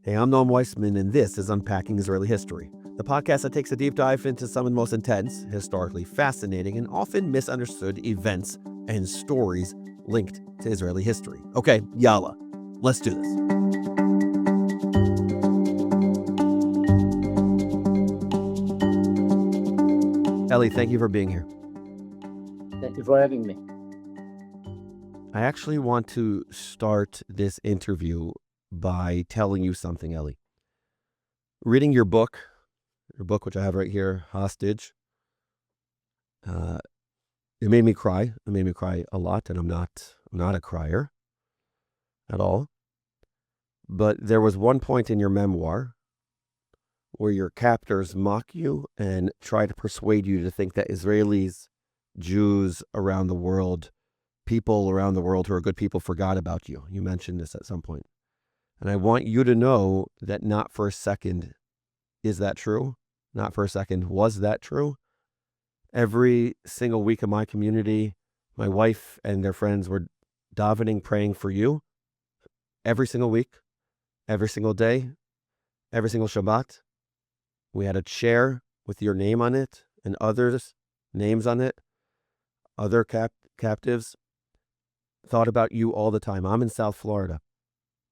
Hey, I'm Noam Weissman, and this is Unpacking Israeli History, the podcast that takes a deep dive into some of the most intense, historically fascinating, and often misunderstood events and stories linked to Israeli history. Okay, yalla, let's do this. Eli, thank you for being here. Thank you for having me. I actually want to start this interview by telling you something, Eli. Reading your book, which I have right here, Hostage, it made me cry. It made me cry a lot, and I'm not a crier at all. But there was one point in your memoir where your captors mock you and try to persuade you to think that Israelis, Jews around the world, people around the world who are good people forgot about you. You mentioned this at some point. And I want you to know that not for a second is that true. Not for a second was that true. Every single week in my community, my wife and their friends were davening, praying for you. Every single week, every single day, every single Shabbat. We had a chair with your name on it and others' names on it. Other captives thought about you all the time. I'm in South Florida.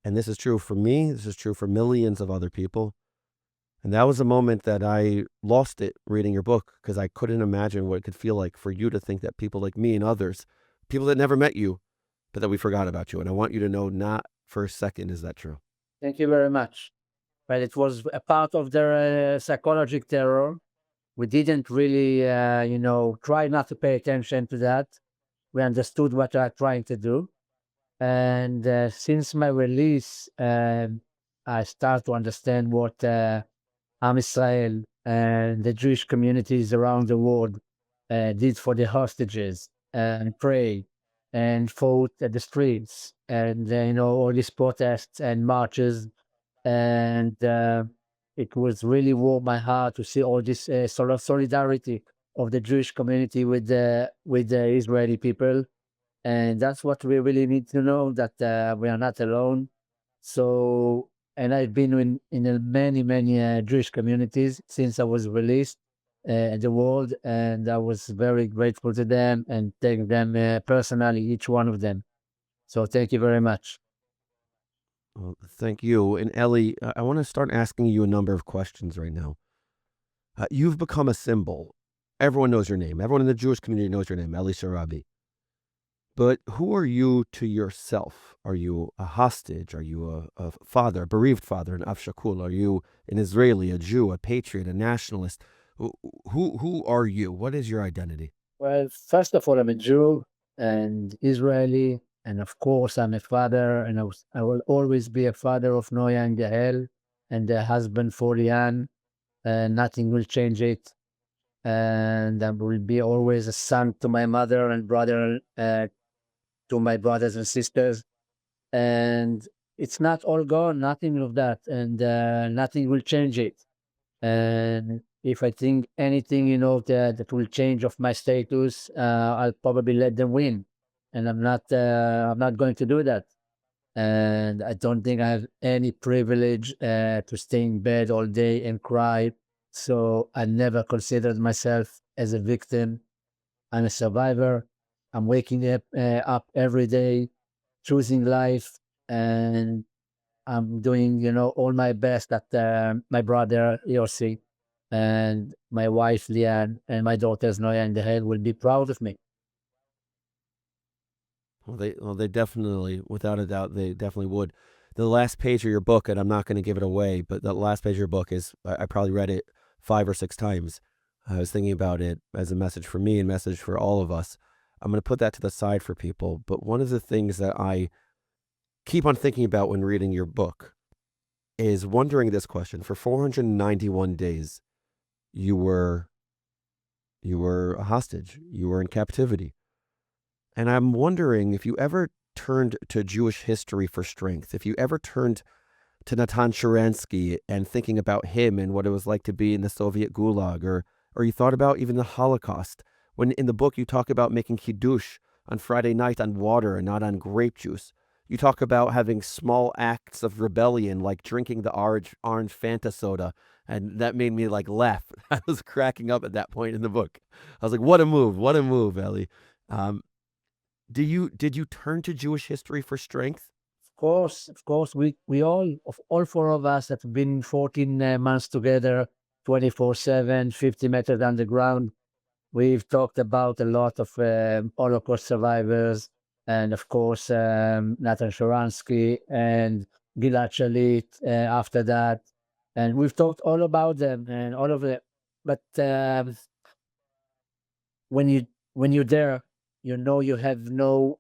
And this is true for me. This is true for millions of other people. And that was a moment that I lost it reading your book, because I couldn't imagine what it could feel like for you to think that people like me and others, people that never met you, but that we forgot about you. And I want you to know, not for a second is that true. Thank you very much. But it was a part of their psychological terror. We didn't really, try not to pay attention to that. We understood what they are trying to do. And since my release, I start to understand what Am Israel and the Jewish communities around the world did for the hostages and prayed and fought at the streets and all these protests and marches, and it was really warmed my heart to see all this sort of solidarity of the Jewish community with the Israeli people. And that's what we really need to know, that we are not alone. So, and I've been in many Jewish communities since I was released in the world, and I was very grateful to them and thank them personally, each one of them. So thank you very much. Well, thank you. And Eli, I want to start asking you a number of questions right now. You've become a symbol. Everyone knows your name. Everyone in the Jewish community knows your name, Eli Sharabi. But who are you to yourself? Are you a hostage? Are you a father, a bereaved father, an av shakul? Are you an Israeli, a Jew, a patriot, a nationalist? Who are you? What is your identity? Well, first of all, I'm a Jew and Israeli, and of course, I'm a father, and I will always be a father of Noya and Gahel, and a husband for Lian, and nothing will change it. And I will be always a son to my mother and brother, to my brothers and sisters. And it's not all gone, nothing of that, and nothing will change it. And if I think anything, that will change of my status, I'll probably let them win, and I'm not going to do that. And I don't think I have any privilege to stay in bed all day and cry. So I never considered myself as a victim. I'm a survivor. I'm waking up every day, choosing life, and I'm doing, all my best that my brother Yossi and my wife Lian and my daughters Noya and Dehel will be proud of me. Well, they definitely, without a doubt, they definitely would. The last page of your book, and I'm not going to give it away, but the last page of your book is, I probably read it 5 or 6 times. I was thinking about it as a message for me and message for all of us. I'm going to put that to the side for people. But one of the things that I keep on thinking about when reading your book is wondering this question. For 491 days, you were a hostage. You were in captivity. And I'm wondering if you ever turned to Jewish history for strength, if you ever turned to Natan Sharansky and thinking about him and what it was like to be in the Soviet Gulag, or you thought about even the Holocaust, when in the book you talk about making Kiddush on Friday night on water and not on grape juice. You talk about having small acts of rebellion, like drinking the orange Fanta soda, and that made me like laugh. I was cracking up at that point in the book. I was like, "What a move! What a move, Ellie." Um, did you turn to Jewish history for strength? Of course, we all four of us have been 14 months together, 24/7, 50 meters underground. We've talked about a lot of Holocaust survivors, and of course, Nathan Sharansky and Gilad Shalit after that. And we've talked all about them and all of it. But when you're there, you know you have no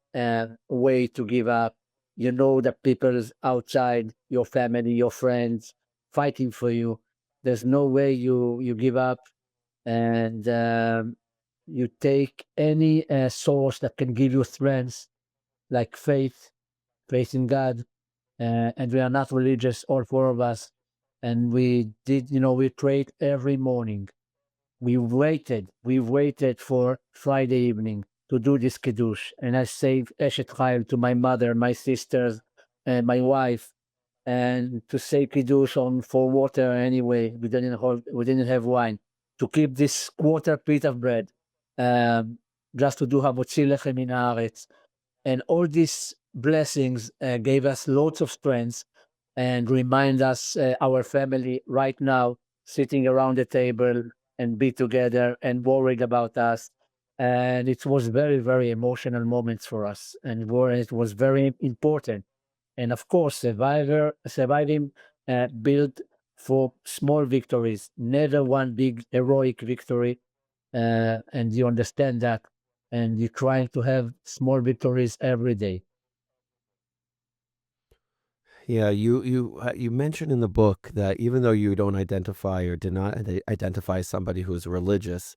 way to give up. You know that people's outside, your family, your friends, fighting for you. There's no way you give up, and you take any source that can give you strength, like faith in God. And we are not religious, all four of us. And we did, we prayed every morning. We waited for Friday evening to do this Kiddush. And I saved H0stage to my mother, my sisters, and my wife, and to say Kiddush on for water anyway. We didn't have wine. To keep this quarter pita of bread, um, just to do Hamotzi Lechem Min Haaretz. And all these blessings gave us lots of strength and remind us, our family right now, sitting around the table and be together and worried about us. And it was very, very emotional moments for us, and it was very important. And of course, surviving built for small victories, never one big heroic victory. And you understand that, and you're trying to have small victories every day. Yeah, you mentioned in the book that even though you don't identify or did not identify somebody who is religious,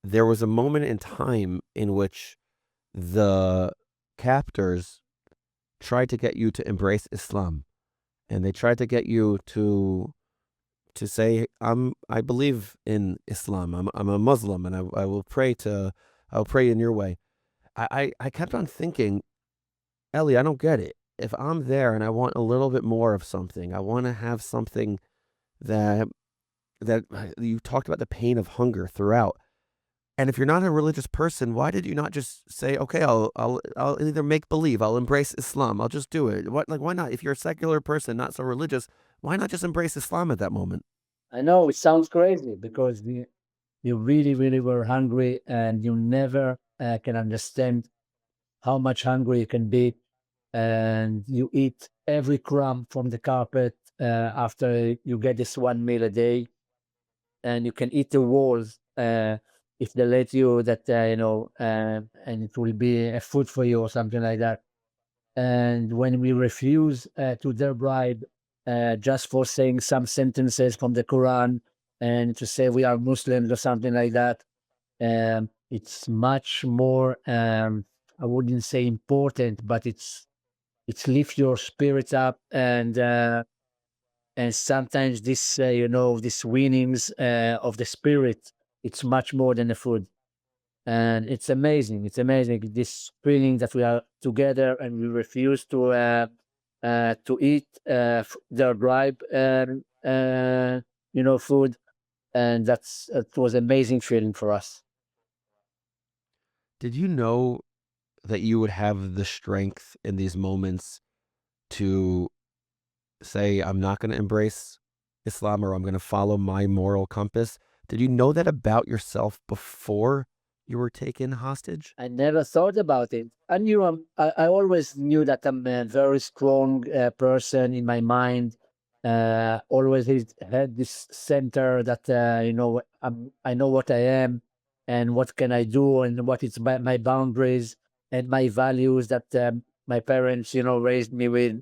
there was a moment in time in which the captors tried to get you to embrace Islam, and they tried to get you to say, I believe in Islam. I'm a Muslim, and I will pray in your way. I kept on thinking, Ellie, I don't get it. If I'm there and I want a little bit more of something, I want to have something that you talked about the pain of hunger throughout. And if you're not a religious person, why did you not just say, okay, I'll either make believe, I'll embrace Islam, I'll just do it. Why not? If you're a secular person, not so religious, why not just embrace Islam at that moment? I know it sounds crazy because you really, really were hungry, and you never can understand how much hungry you can be. And you eat every crumb from the carpet after you get this one meal a day, and you can eat the walls if they let you, that, and it will be a food for you or something like that. And when we refuse to their bribe just for saying some sentences from the Quran and to say we are Muslims or something like that, it's much more, I wouldn't say important, but it's lift your spirits up. And sometimes this, these winnings of the spirit, it's much more than the food. And it's amazing. It's amazing, this feeling that we are together and we refuse to eat their bribe, food. And it was amazing feeling for us. Did you know that you would have the strength in these moments to say, I'm not going to embrace Islam, or I'm going to follow my moral compass? Did you know that about yourself before you were taken hostage? I never thought about it. I always knew that I'm a very strong person in my mind. Always had this center that, I know what I am and what can I do and what is my boundaries and my values that my parents, raised me with.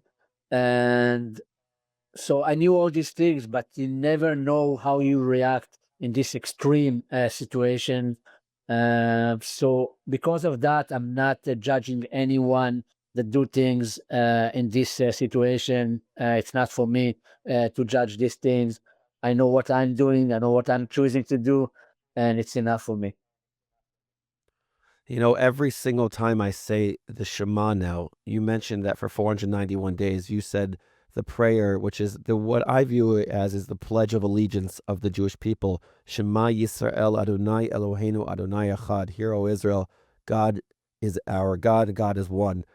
And so I knew all these things, but you never know how you react in this extreme situation. So because of that, I'm not judging anyone that do things in this situation. It's not for me to judge these things. I know what I'm doing. I know what I'm choosing to do, and it's enough for me. You know, every single time I say the Shema now, you mentioned that for 491 days, you said the prayer, which is what I view it as is the pledge of allegiance of the Jewish people. Shema Yisrael Adonai Eloheinu Adonai Echad. Hear, O Israel, God is our God, God is one.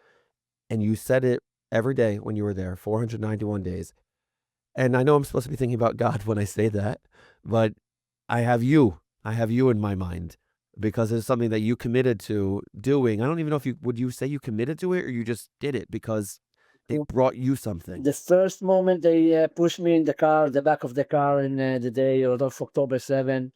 And you said it every day when you were there, 491 days. And I know I'm supposed to be thinking about God when I say that, but I have you. I have you in my mind because it's something that you committed to doing. I don't even know if would you say you committed to it or you just did it because it brought you something. The first moment they pushed me in the car, the back of the car, in the day of October 7,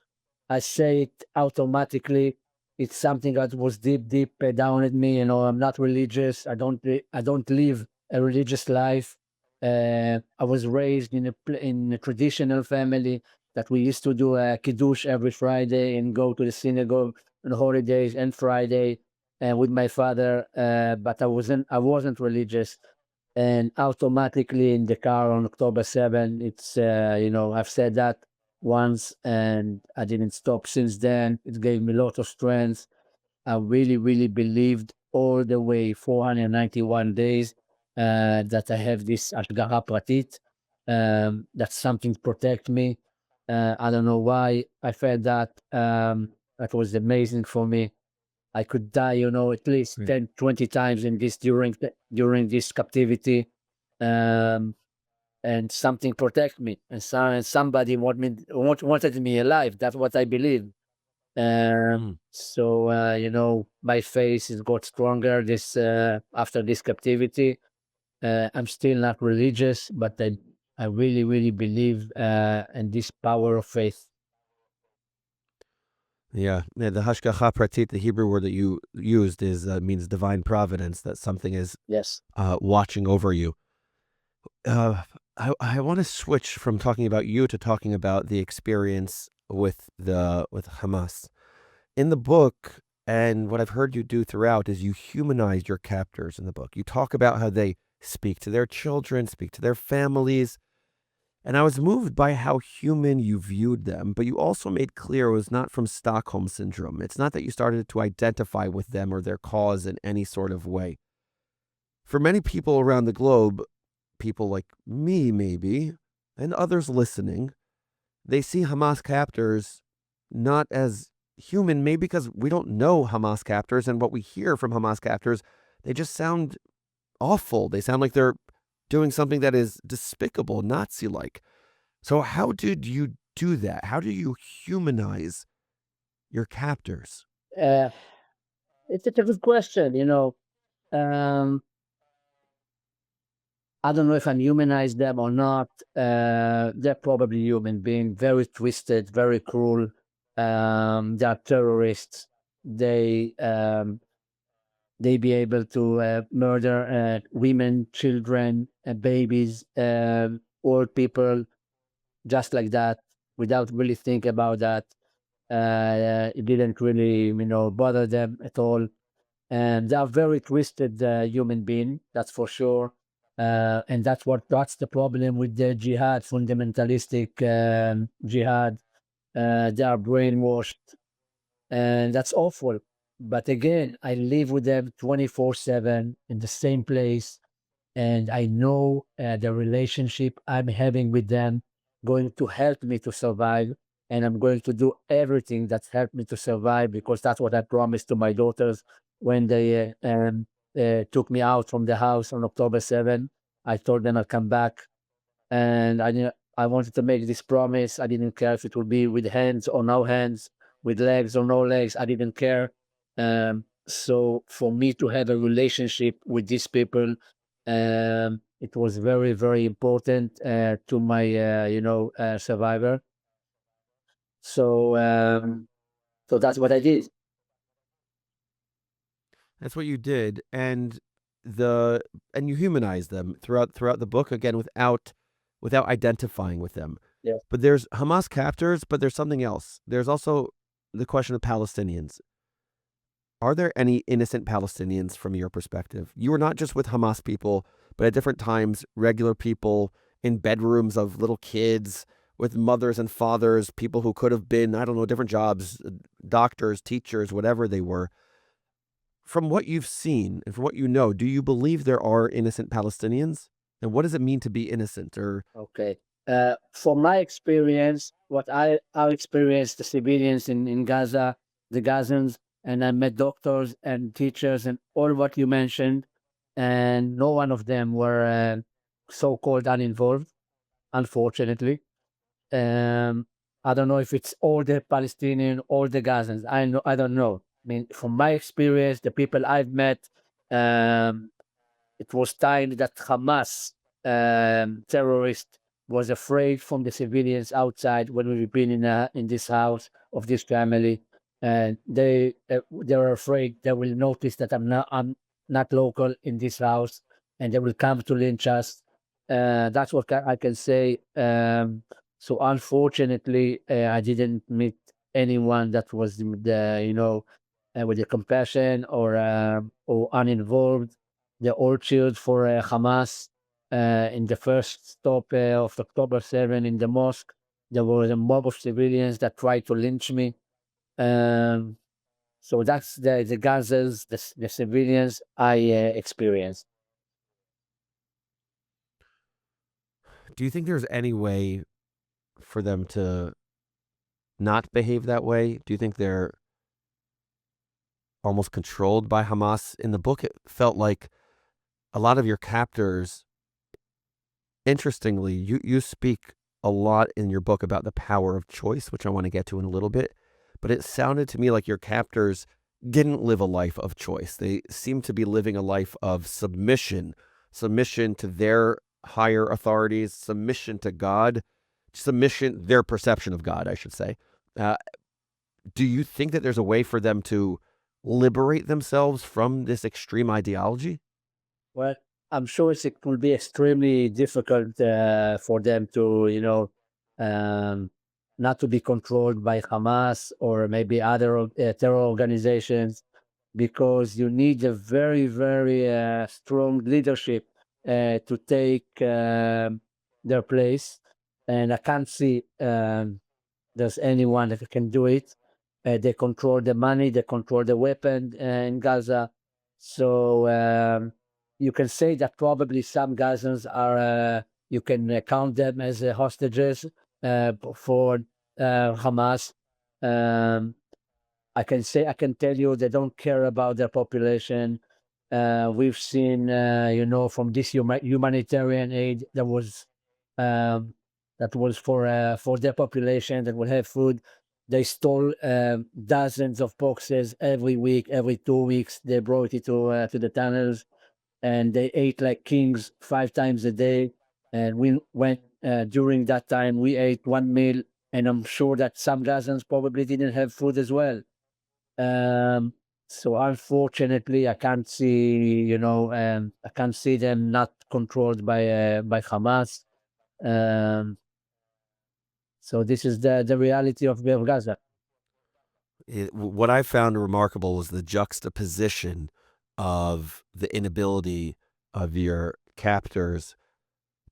I say it automatically. It's something that was deep down at me. You know, I'm not religious. I don't live a religious life. I was raised in a traditional family that we used to do a Kiddush every Friday and go to the synagogue on holidays and Friday with my father. But I wasn't religious. And automatically in the car on October 7, it's, I've said that once and I didn't stop since then. It gave me a lot of strength. I really believed all the way 491 days that I have this Ashgaha Pratit, that something protect me. I don't know why I felt that. That was amazing for me. I could die, at least 10, 20 times in this during this captivity. Um, and something protect me and somebody wanted me alive. That's what I believe. So my faith has got stronger this after this captivity. I'm still not religious, but I really believe in this power of faith. Yeah, the hashgacha pratit, the Hebrew word that you used, is means divine providence. That something is Yes. watching over you. I want to switch from talking about you to talking about the experience with Hamas. In the book, and what I've heard you do throughout is you humanize your captors in the book. You talk about how they speak to their children, speak to their families. And I was moved by how human you viewed them, but you also made clear it was not from Stockholm Syndrome. It's not that you started to identify with them or their cause in any sort of way. For many people around the globe, people like me maybe, and others listening, they see Hamas captors not as human, maybe because we don't know Hamas captors, and what we hear from Hamas captors, they just sound awful. They sound like they're doing something that is despicable, Nazi-like. So how did you do that? How do you humanize your captors? Uh, it's a good question. I don't know if I'm humanize them or not. They're probably human being, very twisted, very cruel. They are terrorists. They be able to murder women, children, babies, old people, just like that, without really think about that. It didn't really, bother them at all. And they are very twisted human being, that's for sure. And that's the problem with the jihad, fundamentalistic jihad. They are brainwashed, and that's awful. But again, I live with them 24/7 in the same place, and I know the relationship I'm having with them going to help me to survive, and I'm going to do everything that's helped me to survive because that's what I promised to my daughters when they took me out from the house on October 7. I told them I'll come back, and I wanted to make this promise. I didn't care if it would be with hands or no hands, with legs or no legs. I didn't care. So for me to have a relationship with these people, it was very important to my survivor. So so that's what I did. That's what you did, and you humanize them throughout the book again without identifying with them. Yeah. But there's Hamas captors, but there's something else. There's also the question of Palestinians. Are there any innocent Palestinians from your perspective? You were not just with Hamas people, but at different times, regular people in bedrooms of little kids with mothers and fathers, people who could have been, I don't know, different jobs, doctors, teachers, whatever they were. From what you've seen and from what you know, do you believe there are innocent Palestinians? And what does it mean to be innocent? Or Okay. From my experience, what I experienced the civilians in Gaza, the Gazans, and I met doctors and teachers and all what you mentioned, and no one of them were so-called uninvolved, unfortunately. Um, I don't know if it's all the Palestinian or the Gazans. I don't know. I mean, from my experience, the people I've met, um, it was time that Hamas terrorist was afraid from the civilians outside when we've been in this house of this family, and they were afraid they will notice that I'm not local in this house, and they will come to lynch us. That's what I can say. So unfortunately, I didn't meet anyone that was with the compassion or uninvolved. They all cheered for Hamas in the first stop of October 7 in the mosque. There was a mob of civilians that tried to lynch me. Um, so that's the Gazas, the civilians I experienced. do you think there's any way for them to not behave that way? Do you think they're almost controlled by Hamas? In the book, it felt like a lot of your captors, interestingly, you speak a lot in your book about the power of choice, which I want to get to in a little bit. But it sounded to me like your captors didn't live a life of choice. They seemed to be living a life of submission, submission to their higher authorities, submission to God, submission, their perception of God, I should say. Uh, do you think that there's a way for them to liberate themselves from this extreme ideology? Well, I'm sure it will be extremely difficult for them to, um, not to be controlled by Hamas or maybe other terror organizations, because you need a very, very strong leadership to take their place. And I can't see there's anyone that can do it. They control the money, they control the weapon in Gaza. So you can say that probably some Gazans are, you can count them as hostages for Hamas. Um, I can tell you they don't care about their population. We've seen, from this humanitarian aid um, that was for their population that will have food. They stole dozens of boxes every week, every 2 weeks. They brought it to the tunnels, and they ate like kings 5 times a day. And we went during that time. We ate one meal, and I'm sure that some Gazans probably didn't have food as well. Um, so unfortunately, I can't see them not controlled by Hamas. Um, so this is the reality of Gaza. What I found remarkable was the juxtaposition of the inability of your captors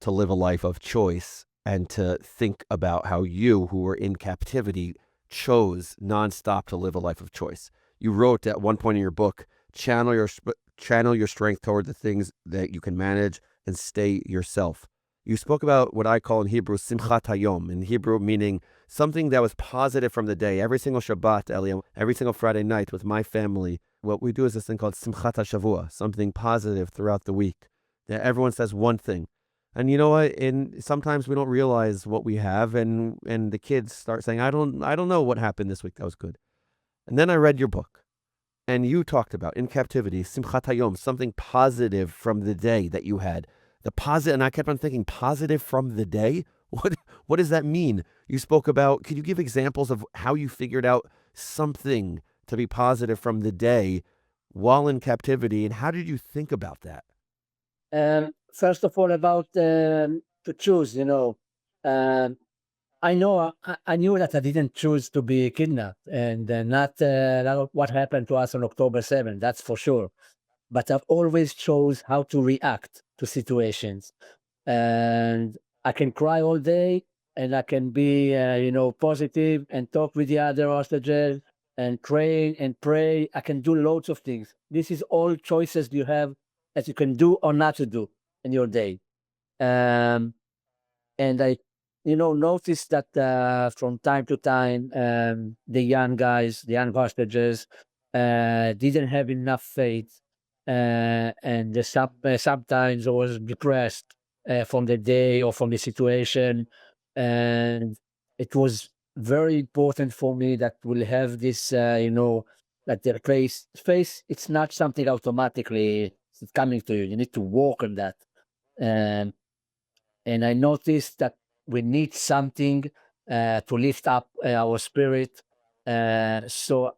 to live a life of choice and to think about how you, who were in captivity, chose nonstop to live a life of choice. You wrote at one point in your book, channel your strength toward the things that you can manage and stay yourself. You spoke about what I call in Hebrew simchat hayom, in Hebrew meaning something that was positive from the day. Every single Shabbat, Eliam, every single Friday night with my family, what we do is this thing called simchat hashavua, something positive throughout the week. That everyone says one thing. And you know what? And sometimes we don't realize what we have, and the kids start saying, I don't know what happened this week. That was good. And then I read your book, and you talked about in captivity, simchat hayom, something positive from the day that you had. The positive, and I kept on thinking, positive from the day. What does that mean? You spoke about. Could you give examples of how you figured out something to be positive from the day while in captivity, and how did you think about that? First of all, about to choose, um, I knew that I didn't choose to be kidnapped, and not what happened to us on October 7th. That's for sure. But I've always chose how to react to situations, and I can cry all day, and I can be, positive and talk with the other hostages and praying and pray. I can do loads of things. This is all choices you have that you can do or not to do in your day. Um, and I, noticed that from time to time, the young guys, the young hostages, didn't have enough faith, and sometimes I was depressed from the day or from the situation, and it was very important for me that we'll have this, that their face. It's not something automatically it's coming to you. You need to work on that. Um, and I noticed that we need something to lift up our spirit. So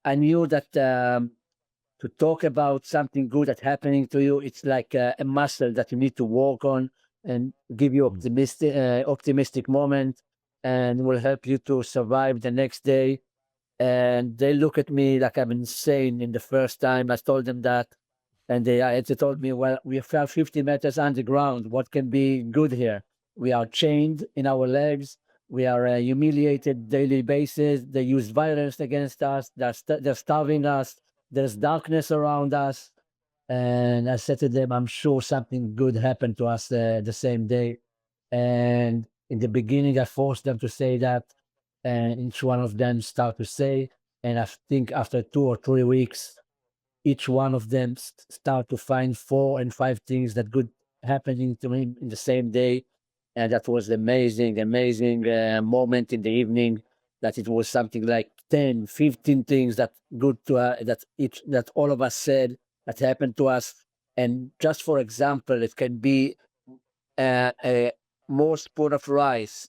I knew that to talk about something good that's happening to you, it's like a muscle that you need to work on and give you optimistic moment, and will help you to survive the next day. And they look at me like I'm insane in the first time I told them that. And they told me, well, we fell 50 meters underground. What can be good here? We are chained in our legs. We are humiliated daily basis. They use violence against us. They're starving us. There's darkness around us. And I said to them, I'm sure something good happened to us the same day. And in the beginning, I forced them to say that, and each one of them start to say. And I think after 2 or 3 weeks, each one of them start to find 4 and 5 things that could happening to him in the same day. And that was amazing moment in the evening, that it was something like 10, 15 things that good to that all of us said that happened to us. And just for example, it can be a more spoon of rice,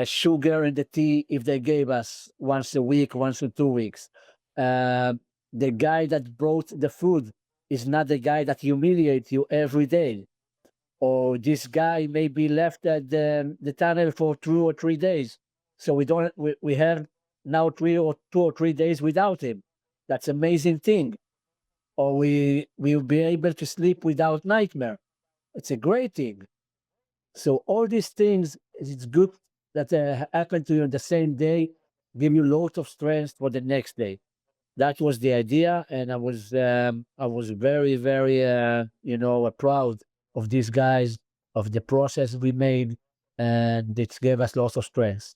sugar in the tea if they gave us once a week, once in 2 weeks. Uh, the guy that brought the food is not the guy that humiliates you every day. Or this guy may be left at the tunnel for 2 or 3 days. So we have now 2 or 3 days without him. That's amazing thing. Or we'll be able to sleep without nightmare. It's a great thing. So all these things, it's good that happen to you on the same day, give you lots of strength for the next day. That was the idea, and I was very very proud of these guys, of the process we made, and it gave us lots of strength.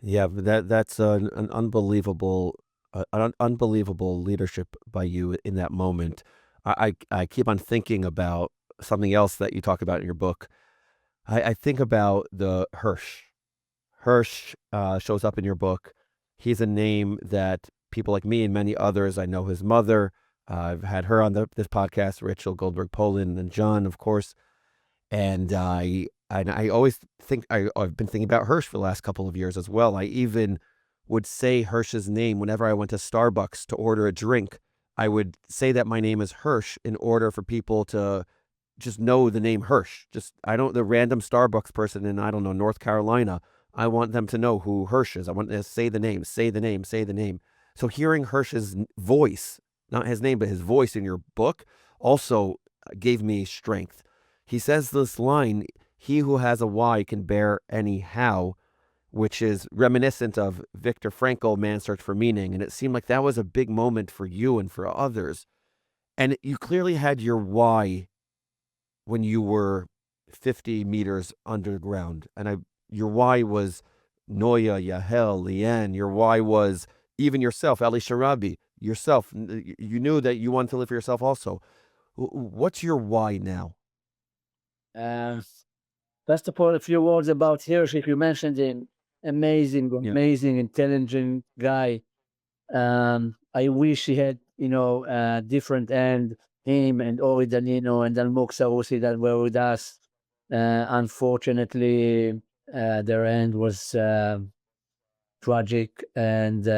Yeah, that's an unbelievable, unbelievable leadership by you in that moment. I keep on thinking about something else that you talk about in your book. I think about the Hirsch. Hirsch shows up in your book. He's a name that people like me and many others, I know his mother. I've had her on this podcast, Rachel Goldberg Poland, and John, of course. And I always think I've been thinking about Hirsch for the last couple of years as well. I even would say Hirsch's name whenever I went to Starbucks to order a drink. I would say that my name is Hirsch in order for people to just know the name Hirsch. Just I don't the random Starbucks person in I don't know North Carolina. I want them to know who Hirsch is. I want them to say the name, say the name, say the name. So hearing Hirsch's voice, not his name, but his voice in your book, also gave me strength. He says this line, "He who has a why can bear any how," which is reminiscent of Viktor Frankl, Man's Search for Meaning. And it seemed like that was a big moment for you and for others. And you clearly had your why when you were 50 meters underground. And your why was Noya, Yahel, Lian. Your why was even yourself, Eli Sharabi, yourself. You knew that you wanted to live for yourself also. What's your why now? Um, First of all, a few words about Hirsch. If you mentioned him, amazing, Yeah. amazing, intelligent guy. I wish he had, a different end. Him and Ori Danino and Almog Sarusi that were with us. Unfortunately, their end was tragic, and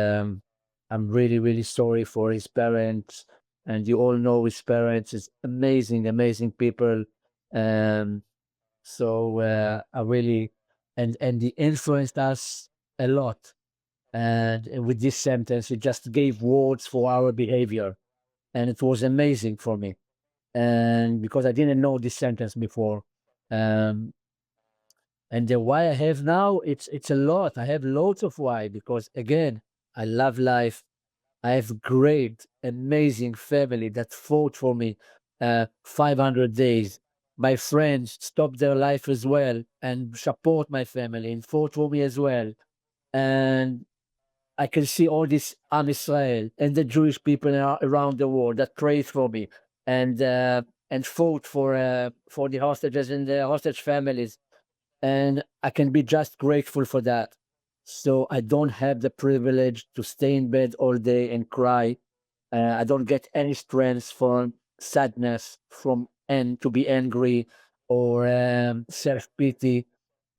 I'm really, really sorry for his parents. And you all know his parents is amazing, amazing people. Um, so I really, and he influenced us a lot. And with this sentence, it just gave words for our behavior, and it was amazing for me. And because I didn't know this sentence before, um, And the why I have now, it's a lot. I have loads of why because again, I love life. I have great, amazing family that fought for me 500 days. My friends stopped their life as well and support my family and fought for me as well. And I can see all this Am Israel and the Jewish people around the world that prayed for me and fought for the hostages and the hostage families, and I can be just grateful for that. So I don't have the privilege to stay in bed all day and cry. I don't get any strength from sadness, from and to be angry or self pity.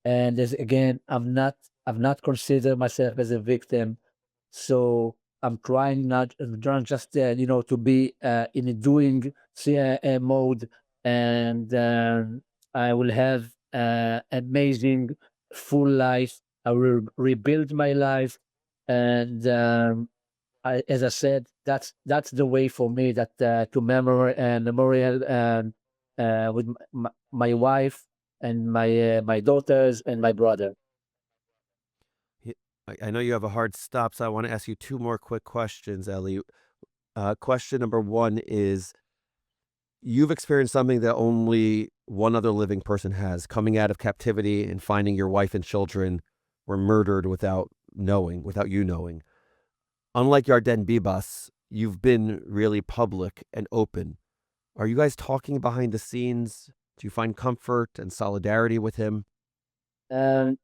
And as again, I've not considered myself as a victim. So I'm trying not just to be in a doing mode, and I will have amazing full life. I will rebuild my life, and as I said, that's the way for me that to memorial with my wife and my daughters and my brother. I know you have a hard stop, so I want to ask you two more quick questions, Eli. Question number one is, you've experienced something that only one other living person has, coming out of captivity and finding your wife and children were murdered without you knowing. Unlike Yarden Bibas, you've been really public and open. Are you guys talking behind the scenes? Do you find comfort and solidarity with him? Um,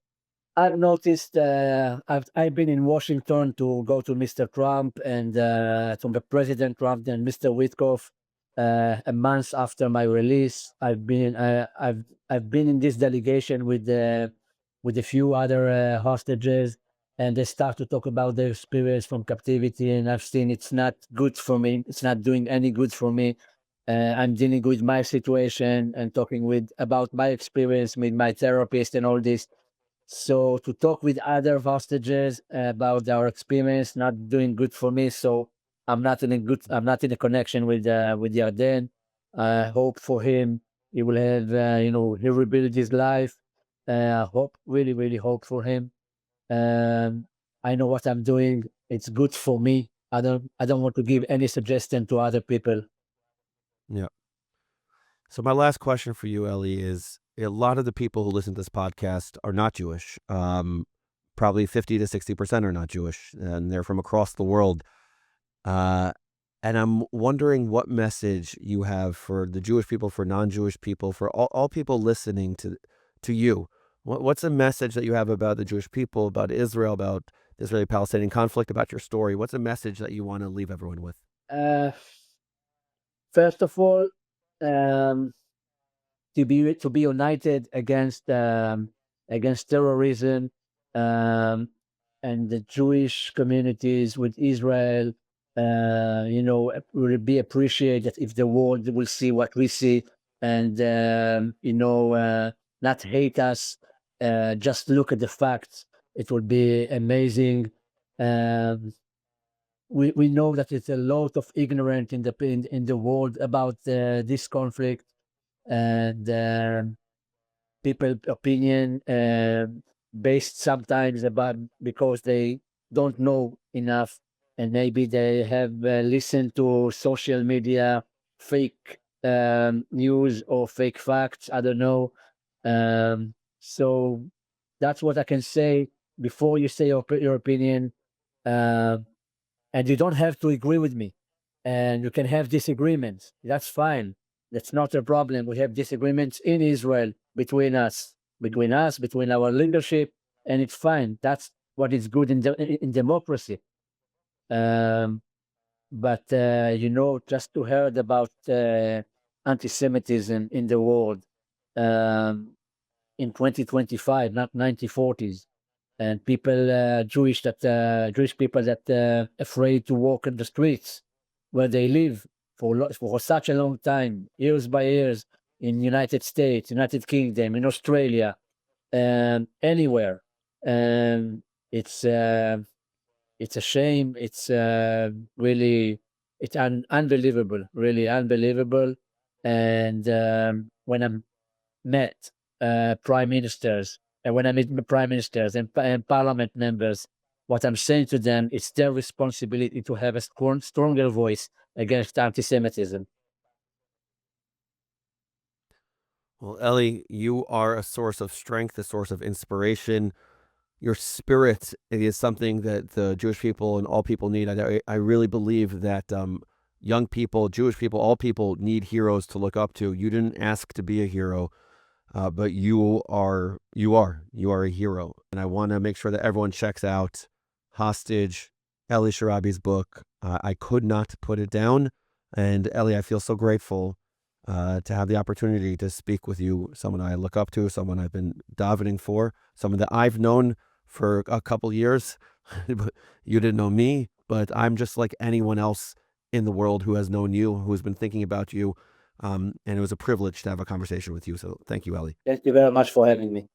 I've noticed I've been in Washington to go to Mr. Trump and to the President Trump and Mr. Witkoff a month after my release. I've been in this delegation with a few other hostages, and they start to talk about their experience from captivity. And I've seen it's not good for me. It's not doing any good for me. I'm dealing with my situation and talking with about my experience with my therapist and all this. So to talk with other hostages about our experience not doing good for me. So I'm not in a connection with Yarden. I hope for him he will have he rebuild his life. I hope really hope for him. Um, I know what I'm doing. It's good for me. I don't want to give any suggestion to other people. Yeah. So my last question for you, Ellie, is a lot of the people who listen to this podcast are not Jewish. Probably 50 to 60% are not Jewish, and they're from across the world. Uh, and I'm wondering what message you have for the Jewish people, for non-Jewish people, for all people listening to you. What's a message that you have about the Jewish people, about Israel, about the Israeli-Palestinian conflict, about your story? What's a message that you want to leave everyone with? Uh, First of all, um, to be united against terrorism, um, and the Jewish communities with Israel. Will be appreciated if the world will see what we see, and not hate us. Just look at the facts. It would be amazing. Um, we know that it's a lot of ignorance in the world about this conflict, and people opinion based sometimes about because they don't know enough, and maybe they have listened to social media fake news or fake facts. I don't know. So that's what I can say before you say your opinion. uh, and you don't have to agree with me, and you can have disagreements. That's fine. That's not a problem. We have disagreements in Israel between our leadership, and it's fine. That's what is good in democracy. um, but just to heard about anti-Semitism in the world, um, in 2025, not 1940s, and people, Jewish people that afraid to walk in the streets where they live for such a long time, years by years, in United States, United Kingdom, in Australia, anywhere. And it's uh, it's a shame. It's really unbelievable, really unbelievable. And when I met prime ministers And when I meet the prime ministers and parliament members, what I'm saying to them, it's their responsibility to have a stronger voice against anti-Semitism. Well, Eli, you are a source of strength, a source of inspiration. Your spirit is something that the Jewish people and all people need. I really believe that young people, Jewish people, all people need heroes to look up to. You didn't ask to be a hero, but you are a hero. And I want to make sure that everyone checks out Hostage, Eli Sharabi's book. I could not put it down. And Eli, I feel so grateful to have the opportunity to speak with you, someone I look up to, someone I've been davening for, someone that I've known for a couple years. You didn't know me, but I'm just like anyone else in the world who has known you, who's been thinking about you. And it was a privilege to have a conversation with you. So thank you, Eli. Thank you very much for having me.